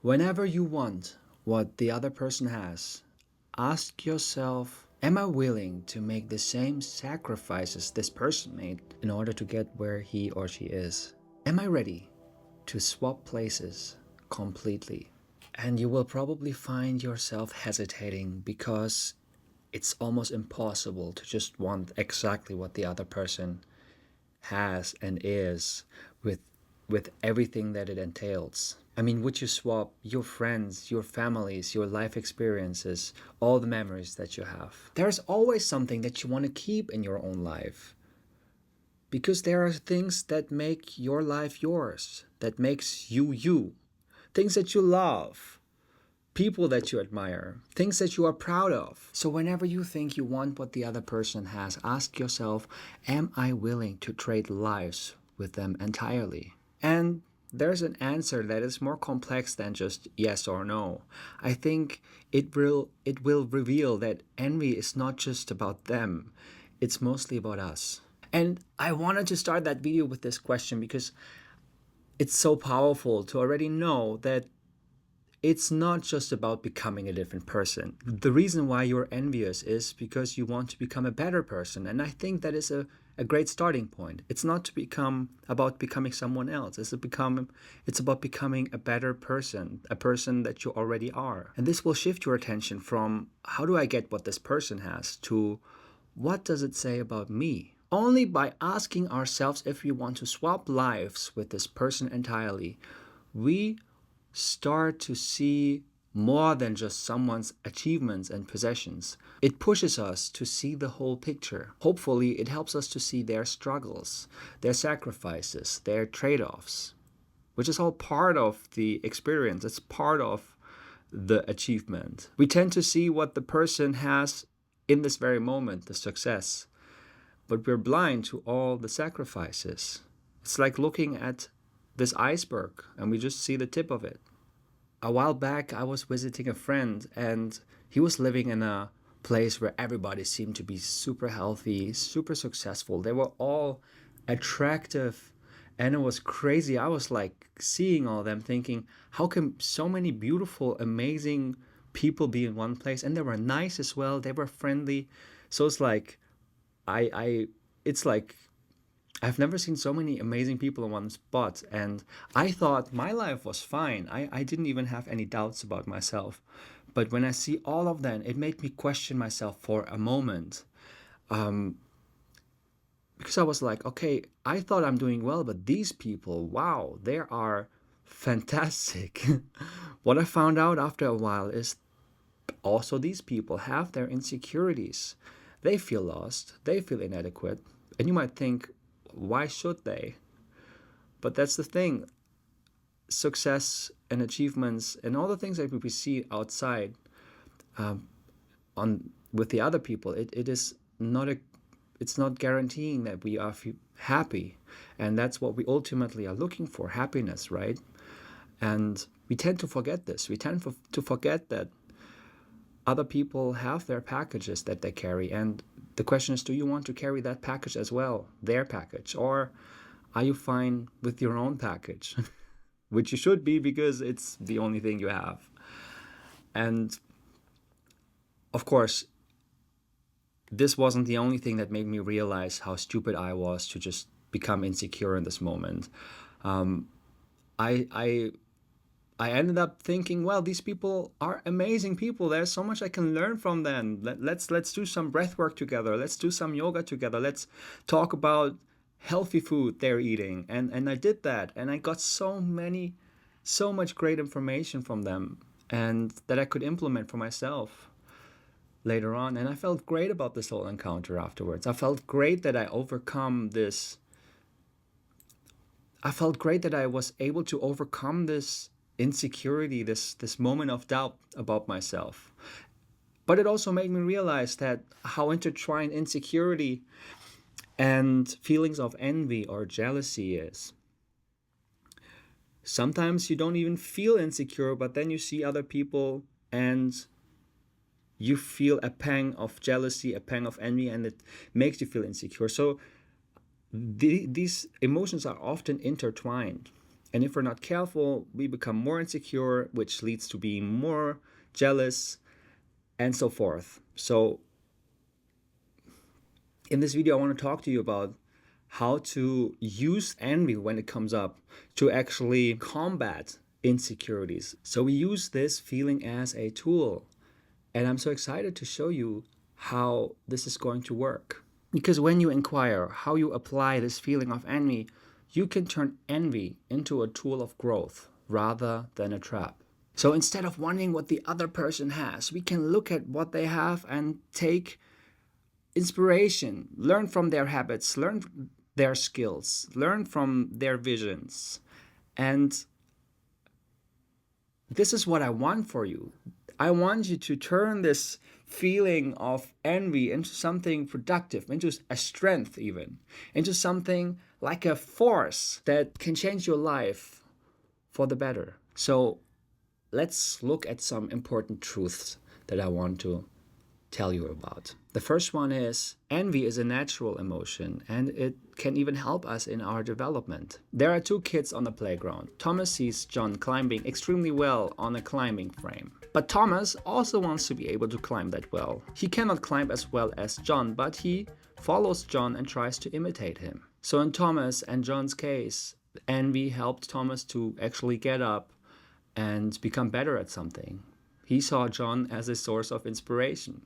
Whenever you want what the other person has, ask yourself, am I willing to make the same sacrifices this person made in order to get where he or she is? Am I ready to swap places completely? And you will probably find yourself hesitating because it's almost impossible to just want exactly what the other person has and is with everything that it entails. I mean, would you swap your friends, your families, your life experiences, all the memories that you have? There's always something that you want to keep in your own life because there are things that make your life yours, that makes you you, things that you love, people that you admire, things that you are proud of. So whenever you think you want what the other person has, ask yourself, am I willing to trade lives with them entirely? And there's an answer that is more complex than just yes or no. I think it will reveal that envy is not just about them. It's mostly about us. And I wanted to start that video with this question because it's so powerful to already know that it's not just about becoming a different person. The reason why you're envious is because you want to become a better person. And I think that is a great starting point. It's not to become about becoming someone else. It's about becoming a better person, a person that you already are. And this will shift your attention from how do I get what this person has to what does it say about me? Only by asking ourselves if we want to swap lives with this person entirely, we start to see more than just someone's achievements and possessions. It pushes us to see the whole picture. Hopefully, it helps us to see their struggles, their sacrifices, their trade-offs, which is all part of the experience. It's part of the achievement. We tend to see what the person has in this very moment, the success, but we're blind to all the sacrifices. It's like looking at this iceberg and we just see the tip of it. A while back, I was visiting a friend and he was living in a place where everybody seemed to be super healthy, super successful. They were all attractive and it was crazy. I was like seeing all them thinking, how can so many beautiful, amazing people be in one place? And they were nice as well. They were friendly. So it's like, it's like I've never seen so many amazing people in one spot. And I thought my life was fine. I didn't even have any doubts about myself. But when I see all of them, it made me question myself for a moment. Because I was like, okay, I thought I'm doing well, but these people, wow, they are fantastic. What I found out after a while is also these people have their insecurities. They feel lost, they feel inadequate. And you might think, why should they? But that's the thing. Success and achievements and all the things that we see outside on with the other people, it is not a it's not guaranteeing that we are happy. And that's what we ultimately are looking for, happiness, right? And we tend to forget this. We tend to forget that other people have their packages that they carry. And the question is, do you want to carry that package as well, their package? Or are you fine with your own package? Which you should be because it's the only thing you have. And of course, this wasn't the only thing that made me realize how stupid I was to just become insecure in this moment. I ended up thinking, well, these people are amazing people. There's so much I can learn from them. Let's do some breath work together. Let's do some yoga together. Let's talk about healthy food they're eating. And I did that. And I got so much great information from them and that I could implement for myself later on. And I felt great about this whole encounter afterwards. I felt great that I felt great that I was able to overcome this insecurity, this moment of doubt about myself. But it also made me realize that how intertwined insecurity and feelings of envy or jealousy is. Sometimes you don't even feel insecure, but then you see other people and you feel a pang of jealousy, a pang of envy, and it makes you feel insecure. So these emotions are often intertwined. And if we're not careful, we become more insecure, which leads to being more jealous and so forth. So in this video, I want to talk to you about how to use envy when it comes up to actually combat insecurities. So we use this feeling as a tool. And I'm so excited to show you how this is going to work. Because when you inquire how you apply this feeling of envy, you can turn envy into a tool of growth rather than a trap. So instead of wondering what the other person has, we can look at what they have and take inspiration, learn from their habits, learn their skills, learn from their visions. And this is what I want for you. I want you to turn this feeling of envy into something productive, into a strength even, into something like a force that can change your life for the better. So let's look at some important truths that I want to tell you about. The first one is envy is a natural emotion and it can even help us in our development. There are two kids on the playground. Thomas sees John climbing extremely well on a climbing frame. But Thomas also wants to be able to climb that well. He cannot climb as well as John, but he follows John and tries to imitate him. So in Thomas and John's case, envy helped Thomas to actually get up and become better at something. He saw John as a source of inspiration.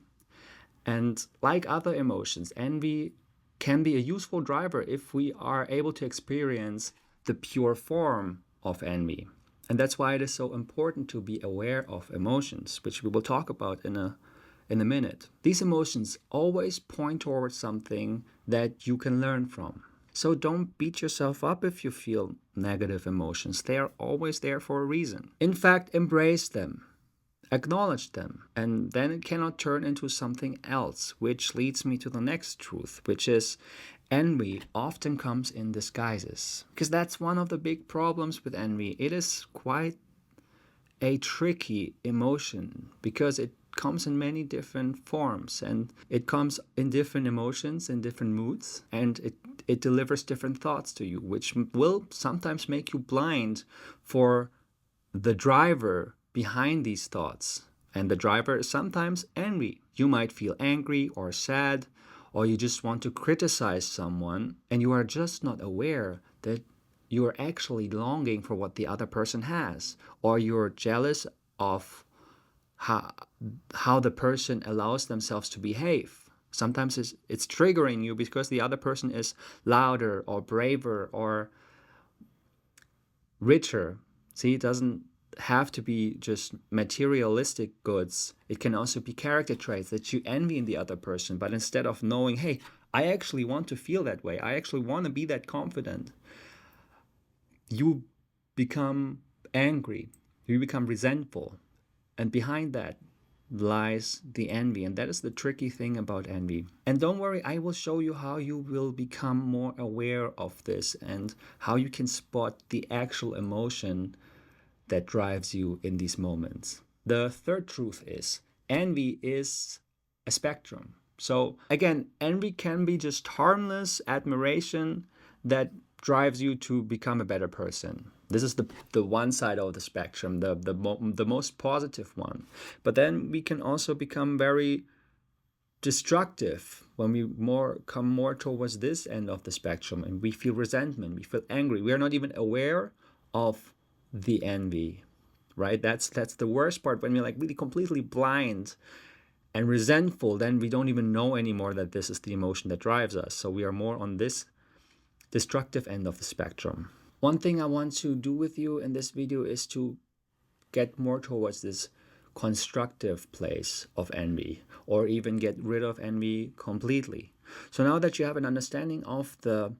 And like other emotions, envy can be a useful driver if we are able to experience the pure form of envy. And that's why it is so important to be aware of emotions, which we will talk about in a minute. These emotions always point towards something that you can learn from. So don't beat yourself up if you feel negative emotions. They are always there for a reason. In fact, embrace them. Acknowledge them, and then it cannot turn into something else, which leads me to the next truth, which is envy often comes in disguises. Because that's one of the big problems with envy. It is quite a tricky emotion because it comes in many different forms and it comes in different emotions, in different moods, and it delivers different thoughts to you, which will sometimes make you blind for the driver behind these thoughts. And the driver is sometimes envy. You might feel angry or sad, or you just want to criticize someone, and you are just not aware that you are actually longing for what the other person has, or you're jealous of how the person allows themselves to behave. Sometimes it's triggering you because the other person is louder or braver or richer. See, it doesn't have to be just materialistic goods. It can also be character traits that you envy in the other person. But instead of knowing, hey, I actually want to feel that way, I actually want to be that confident, you become angry, you become resentful. And behind that lies the envy. And that is the tricky thing about envy. And don't worry, I will show you how you will become more aware of this and how you can spot the actual emotion that drives you in these moments. The third truth is envy is a spectrum. So again, envy can be just harmless admiration that drives you to become a better person. This is the one side of the spectrum, the most positive one. But then we can also become very destructive when we come more towards this end of the spectrum, and we feel resentment, we feel angry. We are not even aware of the envy, right? That's the worst part, when we're like really completely blind and resentful. Then we don't even know anymore that this is the emotion that drives us. So we are more on this destructive end of the spectrum. One thing I want to do with you in this video is to get more towards this constructive place of envy, or even get rid of envy completely. So now that you have an understanding of the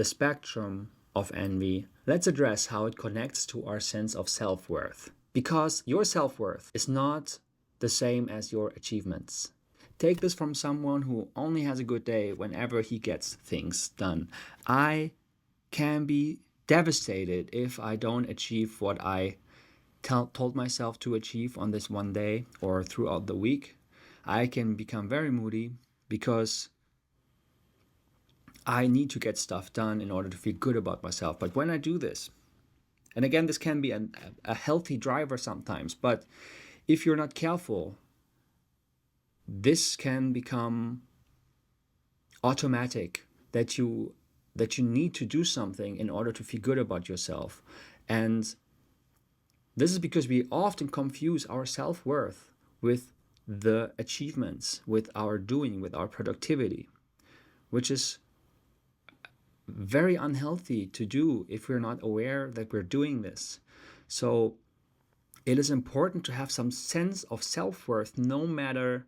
spectrum of envy, let's address how it connects to our sense of self-worth. Because your self-worth is not the same as your achievements. Take this from someone who only has a good day whenever he gets things done. I can be devastated if I don't achieve what I told myself to achieve on this one day or throughout the week. I can become very moody because I need to get stuff done in order to feel good about myself. But when I do this, And again, this can be a healthy driver sometimes, but if you're not careful, this can become automatic, that you need to do something in order to feel good about yourself. And this is because we often confuse our self-worth with the achievements, with our doing, with our productivity, which is very unhealthy to do if we're not aware that we're doing this. So it is important to have some sense of self-worth no matter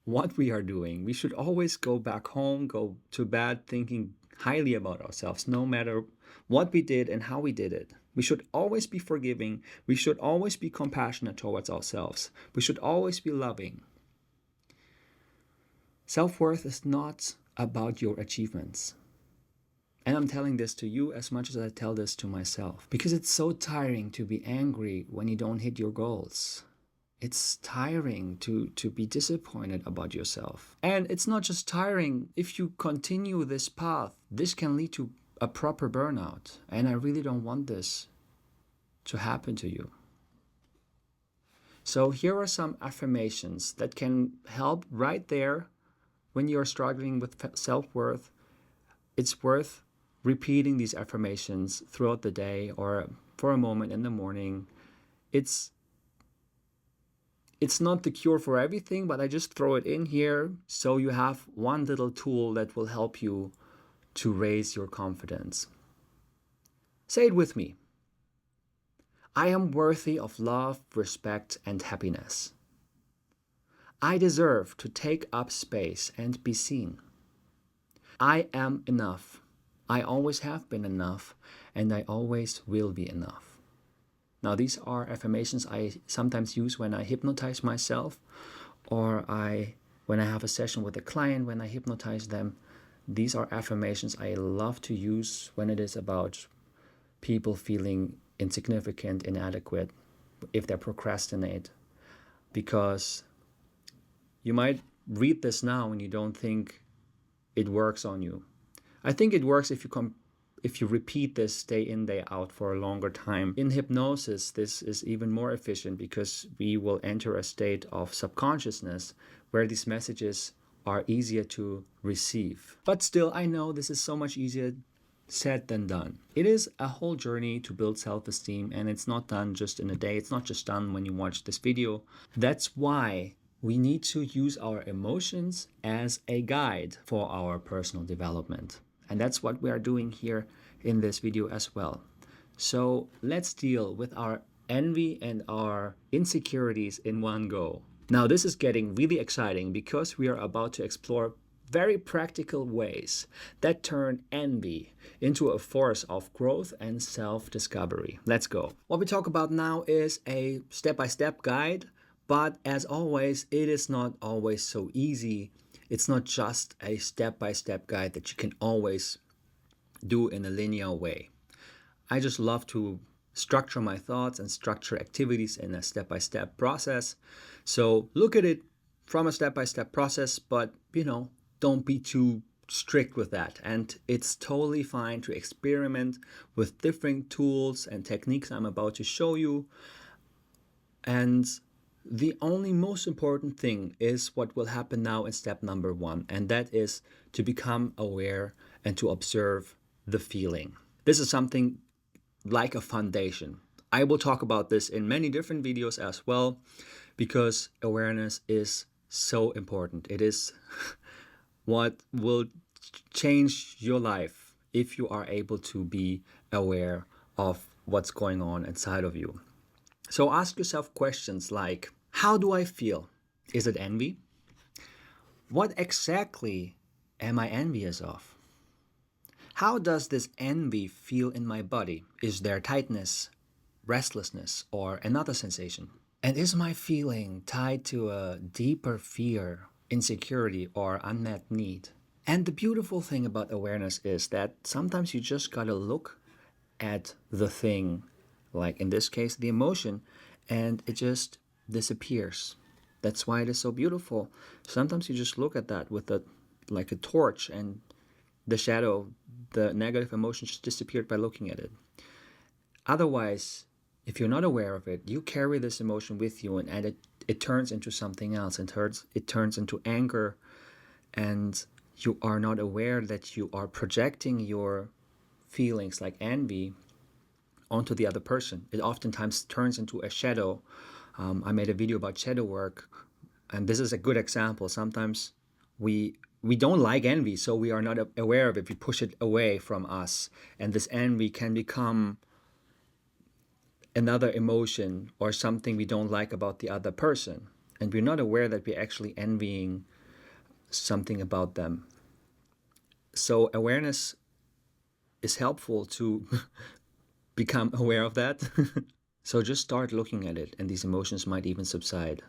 what we are doing. We should always go back home, go to bed thinking highly about ourselves, no matter what we did and how we did it. We should always be forgiving. We should always be compassionate towards ourselves. We should always be loving. Self-worth is not about your achievements. And I'm telling this to you as much as I tell this to myself, because it's so tiring to be angry when you don't hit your goals. It's tiring to be disappointed about yourself. And it's not just tiring. If you continue this path, this can lead to a proper burnout. And I really don't want this to happen to you. So here are some affirmations that can help right there when you're struggling with self-worth. It's worth repeating these affirmations throughout the day or for a moment in the morning. It's not the cure for everything, but I just throw it in here so you have one little tool that will help you to raise your confidence. Say it with me. I am worthy of love, respect, and happiness. I deserve to take up space and be seen. I am enough. I always have been enough, and I always will be enough. Now, these are affirmations I sometimes use when I hypnotize myself, or when I have a session with a client, when I hypnotize them. These are affirmations I love to use when it is about people feeling insignificant, inadequate, if they procrastinate. Because you might read this now and you don't think it works on you. I think it works if you repeat this day in, day out for a longer time. In hypnosis, this is even more efficient because we will enter a state of subconsciousness where these messages are easier to receive. But still, I know this is so much easier said than done. It is a whole journey to build self-esteem, and it's not done just in a day. It's not just done when you watch this video. That's why we need to use our emotions as a guide for our personal development. And that's what we are doing here in this video as well. So let's deal with our envy and our insecurities in one go. Now, this is getting really exciting because we are about to explore very practical ways that turn envy into a force of growth and self-discovery. Let's go. What we talk about now is a step-by-step guide, but as always, it is not always so easy. It's not just a step-by-step guide that you can always do in a linear way. I just love to structure my thoughts and structure activities in a step-by-step process. So look at it from a step-by-step process, but don't be too strict with that. And it's totally fine to experiment with different tools and techniques I'm about to show you. And the only most important thing is what will happen now in step number 1, and that is to become aware and to observe the feeling. This is something like a foundation. I will talk about this in many different videos as well, because awareness is so important. It is what will change your life if you are able to be aware of what's going on inside of you. So ask yourself questions like, how do I feel? Is it envy? What exactly am I envious of? How does this envy feel in my body? Is there tightness, restlessness, or another sensation? And is my feeling tied to a deeper fear, insecurity, or unmet need? And the beautiful thing about awareness is that sometimes you just gotta look at the thing, like in this case, the emotion, and it just disappears. That's why it is so beautiful. Sometimes you just look at that with like a torch, and the shadow, the negative emotion just disappeared by looking at it. Otherwise, if you're not aware of it, you carry this emotion with you, and it turns into something else. It turns into anger, and you are not aware that you are projecting your feelings like envy onto the other person. It oftentimes turns into a shadow. I made a video about shadow work, and this is a good example. Sometimes we don't like envy, so we are not aware of it. We push it away from us, and this envy can become another emotion or something we don't like about the other person, and we're not aware that we're actually envying something about them. So awareness is helpful to become aware of that. So just start looking at it, and these emotions might even subside.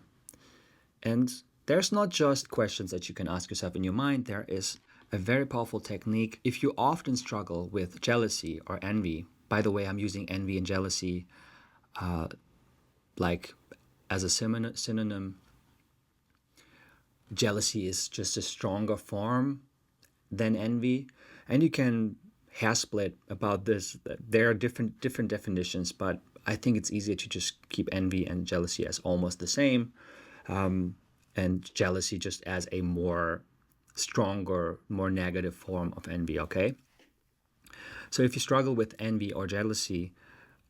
And there's not just questions that you can ask yourself in your mind. There is a very powerful technique. If you often struggle with jealousy or envy, by the way, I'm using envy and jealousy like as a synonym. Jealousy is just a stronger form than envy, and you can hair split about this. There are different definitions, but I think it's easier to just keep envy and jealousy as almost the same, and jealousy just as a more stronger, more negative form of envy. Okay, so if you struggle with envy or jealousy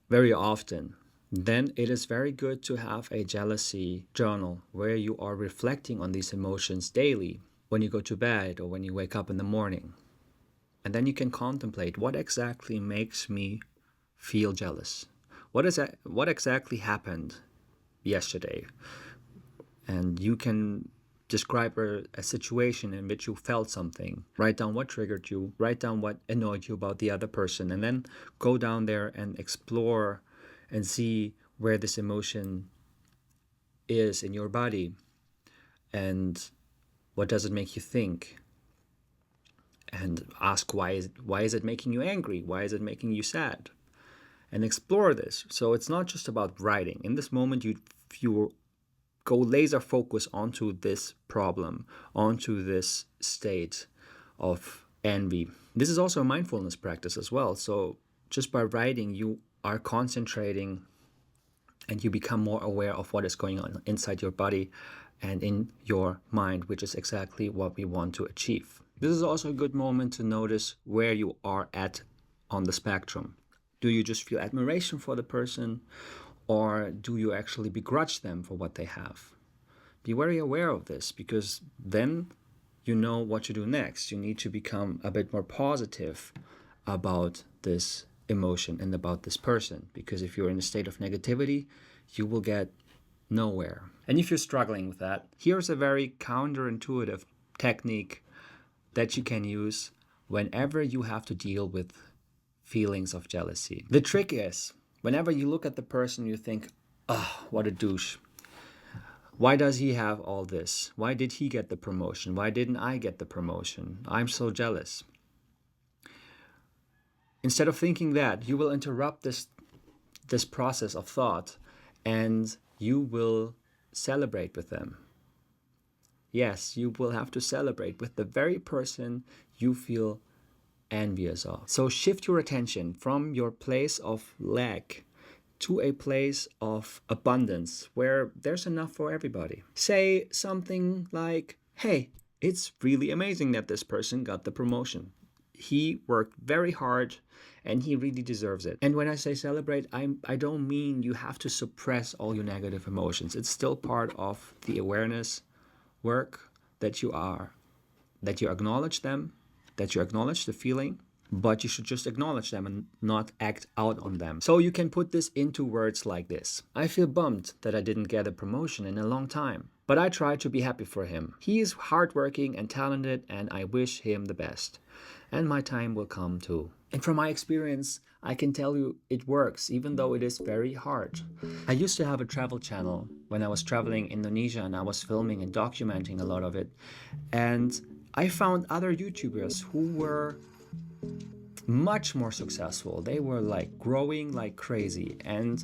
very often, then it is very good to have a jealousy journal where you are reflecting on these emotions daily when you go to bed or when you wake up in the morning. And then you can contemplate, what exactly makes me feel jealous? What exactly happened yesterday? And you can describe a situation in which you felt something. Write down what triggered you, write down what annoyed you about the other person, and then go down there and explore and see where this emotion is in your body, and what does it make you think, and ask why is it making you angry, why is it making you sad, and explore this. So it's not just about writing. In this moment, you go laser focus onto this problem, onto this state of envy. This is also a mindfulness practice as well. So just by writing, you are concentrating and you become more aware of what is going on inside your body and in your mind, which is exactly what we want to achieve. This is also a good moment to notice where you are at on the spectrum. Do you just feel admiration for the person, or do you actually begrudge them for what they have? Be very aware of this, because then you know what to do next. You need to become a bit more positive about this emotion and about this person, because if you're in a state of negativity, you will get nowhere. And if you're struggling with that, here's a very counterintuitive technique that you can use whenever you have to deal with feelings of jealousy. The trick is, whenever you look at the person, you think, oh, what a douche. Why does he have all this? Why did he get the promotion? Why didn't I get the promotion? I'm so jealous. Instead of thinking that, you will interrupt this process of thought, and you will celebrate with them. Yes, you will have to celebrate with the very person you feel envious of. So shift your attention from your place of lack to a place of abundance where there's enough for everybody. Say something like, hey, it's really amazing that this person got the promotion. He worked very hard and he really deserves it. And when I say celebrate, I don't mean you have to suppress all your negative emotions. It's still part of the awareness work that you acknowledge them, that you acknowledge the feeling, but you should just acknowledge them and not act out on them. So you can put this into words like this. I feel bummed that I didn't get a promotion in a long time, but I try to be happy for him. He is hardworking and talented, and I wish him the best. And my time will come too. And from my experience, I can tell you it works, even though it is very hard. I used to have a travel channel when I was traveling Indonesia, and I was filming and documenting a lot of it. And I found other YouTubers who were much more successful. They were like growing like crazy, and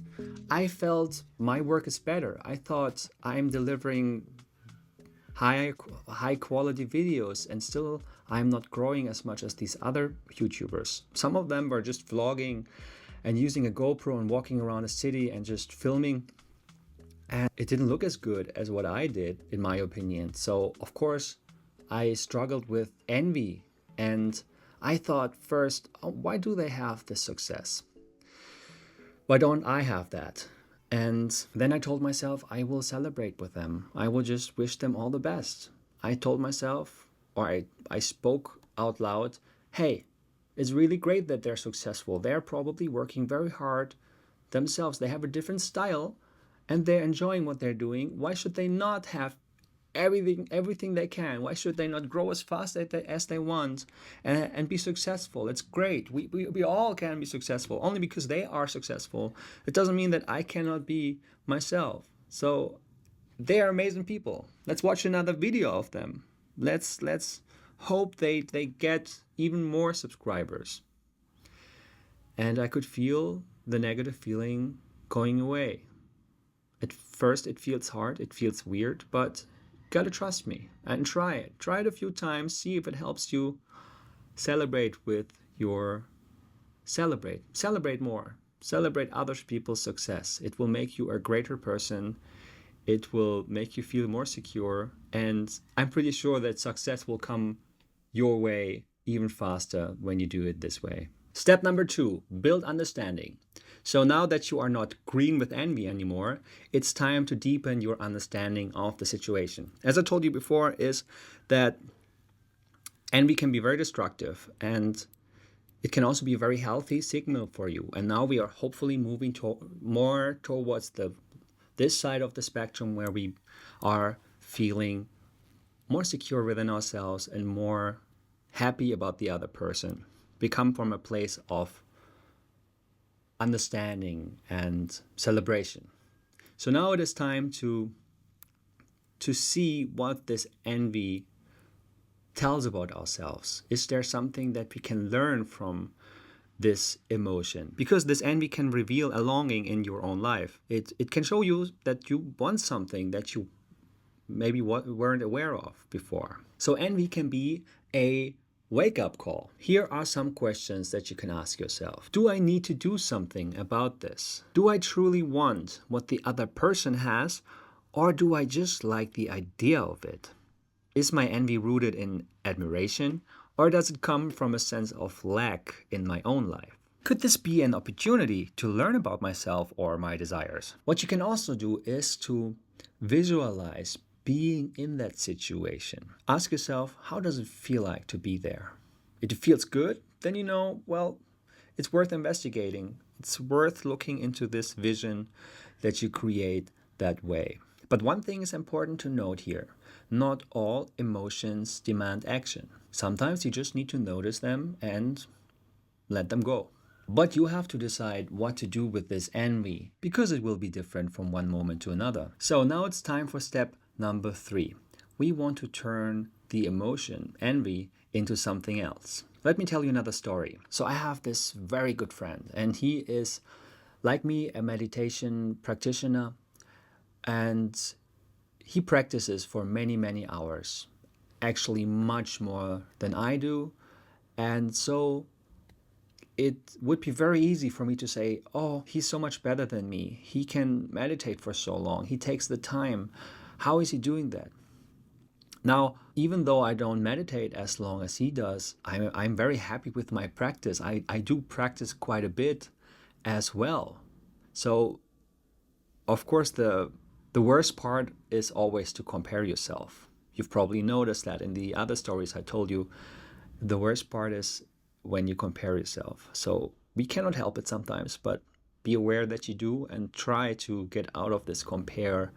I felt my work is better. I thought I'm delivering high quality videos, and still I'm not growing as much as these other YouTubers. Some of them were just vlogging and using a GoPro and walking around a city and just filming. And it didn't look as good as what I did, in my opinion. So, of course, I struggled with envy. And I thought first, oh, why do they have this success? Why don't I have that? And then I told myself I will celebrate with them. I will just wish them all the best. I told myself, or I spoke out loud, hey, it's really great that they're successful. They're probably working very hard themselves. They have a different style and they're enjoying what they're doing. Why should they not have everything they can? Why should they not grow as fast as they want and be successful? It's great. We all can be successful. Only because they are successful, it doesn't mean that I cannot be myself. So they are amazing people. Let's watch another video of them. Let's hope they get even more subscribers. And I could feel the negative feeling going away. At first it feels hard, it feels weird, but gotta trust me and try it. Try it a few times, see if it helps you celebrate more. Celebrate other people's success. It will make you a greater person. It will make you feel more secure. And I'm pretty sure that success will come your way even faster when you do it this way. Step number 2, build understanding. So now that you are not green with envy anymore, it's time to deepen your understanding of the situation. As I told you before, is that envy can be very destructive and it can also be a very healthy signal for you. And now we are hopefully moving more towards this side of the spectrum where we are feeling more secure within ourselves and more happy about the other person. We come from a place of understanding and celebration. So now it is time to see what this envy tells about ourselves. Is there something that we can learn from this emotion? Because this envy can reveal a longing in your own life. It can show you that you want something that you maybe weren't aware of before. So envy can be a wake-up call. Here are some questions that you can ask yourself. Do I need to do something about this? Do I truly want what the other person has, or do I just like the idea of it? Is my envy rooted in admiration, or does it come from a sense of lack in my own life? Could this be an opportunity to learn about myself or my desires? What you can also do is to visualize being in that situation. Ask yourself, how does it feel like to be there? If it feels good, then you know, well, it's worth investigating. It's worth looking into this vision that you create that way. But one thing is important to note here. Not all emotions demand action. Sometimes you just need to notice them and let them go. But you have to decide what to do with this envy, because it will be different from one moment to another. So now it's time for step number 3. We want to turn the emotion, envy, into something else. Let me tell you another story. So I have this very good friend, and he is, like me, a meditation practitioner, and he practices for many, many hours, actually much more than I do. And so it would be very easy for me to say, oh, he's so much better than me. He can meditate for so long. He takes the time. How is he doing that? Now, even though I don't meditate as long as he does, I'm very happy with my practice. I do practice quite a bit as well. So, of course, the worst part is always to compare yourself. You've probably noticed that in the other stories I told you. The worst part is when you compare yourself. So we cannot help it sometimes, but be aware that you do and try to get out of this compare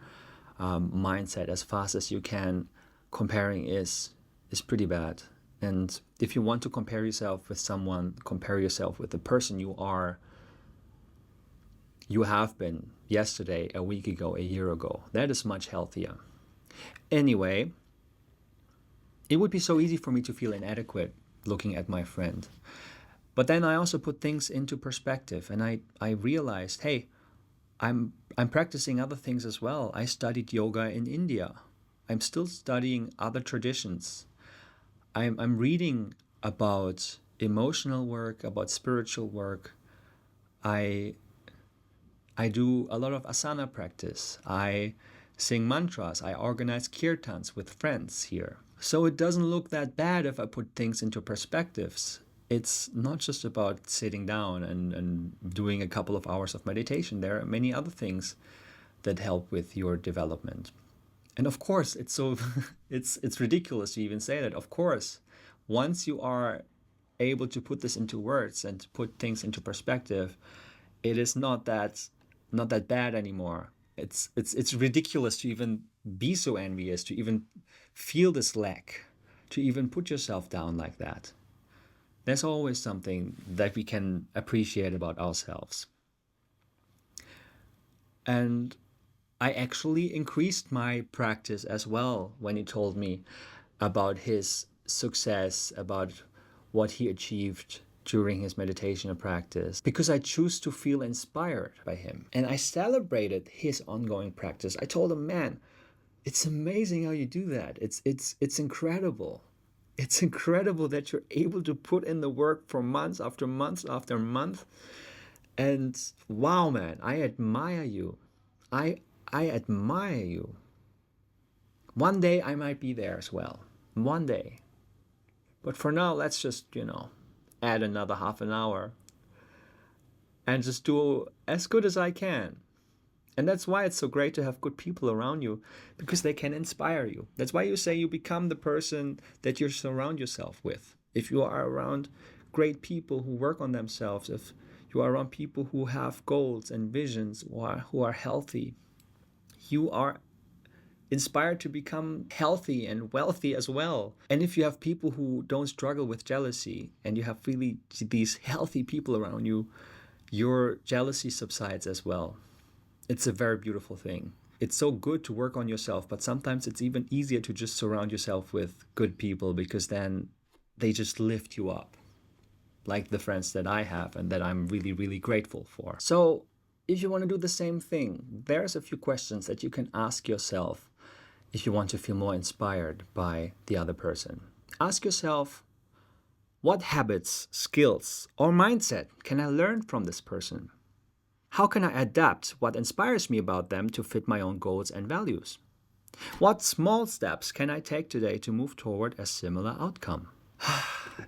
mindset as fast as you can. Comparing is pretty bad. And if you want to compare yourself with someone, compare yourself with the person you have been yesterday, a week ago, a year ago. That is much healthier. Anyway, it would be so easy for me to feel inadequate looking at my friend. But then I also put things into perspective, and I realized, hey, I'm practicing other things as well. I studied yoga in India. I'm still studying other traditions. I'm reading about emotional work, about spiritual work. I I do a lot of asana practice. I sing mantras. I organize kirtans with friends here. So it doesn't look that bad if I put things into perspectives. It's not just about sitting down and doing a couple of hours of meditation. There are many other things that help with your development. And of course, it's so it's ridiculous to even say that. Of course, once you are able to put this into words and to put things into perspective, it is not that bad anymore. It's ridiculous to even be so envious, to even feel this lack, to even put yourself down like that. There's always something that we can appreciate about ourselves. And I actually increased my practice as well when he told me about his success, about what he achieved during his meditation practice, because I choose to feel inspired by him. And I celebrated his ongoing practice. I told him, man, it's amazing how you do that. It's incredible. It's incredible that you're able to put in the work for months after months after month. And wow, man, I admire you. I admire you. One day I might be there as well. One day. But for now, let's just, add another half an hour and just do as good as I can. And that's why it's so great to have good people around you, because they can inspire you. That's why you say you become the person that you surround yourself with. If you are around great people who work on themselves, if you are around people who have goals and visions, who are healthy, you are inspired to become healthy and wealthy as well. And if you have people who don't struggle with jealousy and you have really these healthy people around you, your jealousy subsides as well. It's a very beautiful thing. It's so good to work on yourself, but sometimes it's even easier to just surround yourself with good people, because then they just lift you up, like the friends that I have and that I'm really, really grateful for. So if you want to do the same thing, there's a few questions that you can ask yourself if you want to feel more inspired by the other person. Ask yourself, what habits, skills, or mindset can I learn from this person? How can I adapt what inspires me about them to fit my own goals and values? What small steps can I take today to move toward a similar outcome?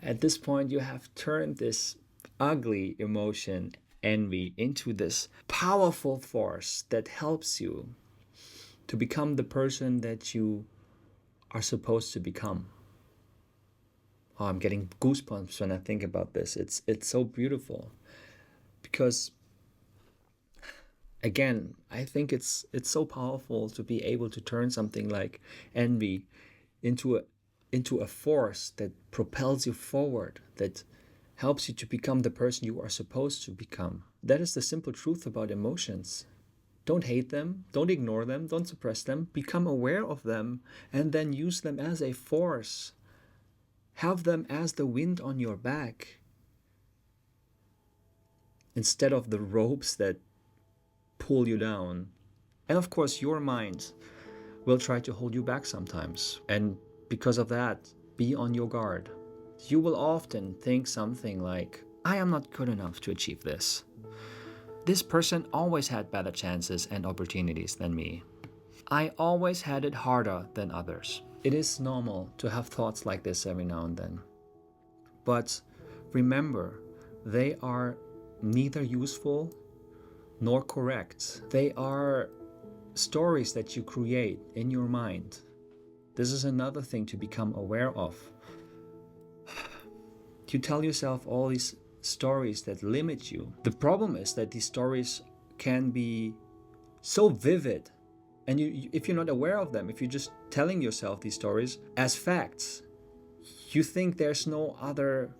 At this point, you have turned this ugly emotion, envy, into this powerful force that helps you to become the person that you are supposed to become. Oh, I'm getting goosebumps when I think about this. It's so beautiful, because again, I think it's so powerful to be able to turn something like envy into a force that propels you forward, that helps you to become the person you are supposed to become. That is the simple truth about emotions. Don't hate them, don't ignore them, don't suppress them. Become aware of them and then use them as a force. Have them as the wind on your back, instead of the ropes that pull you down. And of course, your mind will try to hold you back sometimes. And because of that, be on your guard. You will often think something like, I am not good enough to achieve this. This person always had better chances and opportunities than me. I always had it harder than others. It is normal to have thoughts like this every now and then. But remember, they are neither useful nor correct. They are stories that you create in your mind. This is another thing to become aware of. You tell yourself all these stories that limit you. The problem is that these stories can be so vivid, and if you're not aware of them, if you're just telling yourself these stories as facts, you think there's no other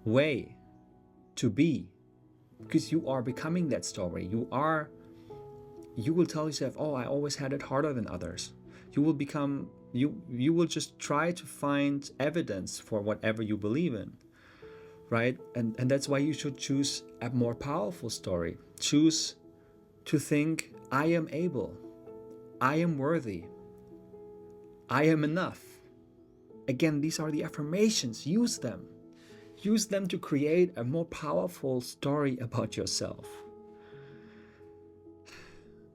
way to be, because you are becoming that story. You will tell yourself, oh, I always had it harder than others. You will just try to find evidence for whatever you believe in, right? And that's why you should choose a more powerful story. Choose to think, I am able, I am worthy, I am enough. Again, these are the affirmations. Use them. Use them to create a more powerful story about yourself.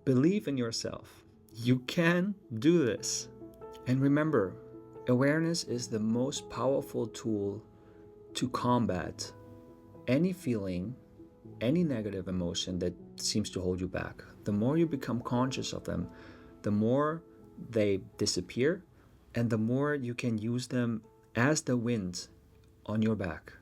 Believe in yourself. You can do this. And remember, awareness is the most powerful tool to combat any feeling, any negative emotion that seems to hold you back. The more you become conscious of them, the more they disappear, and the more you can use them as the wind on your back.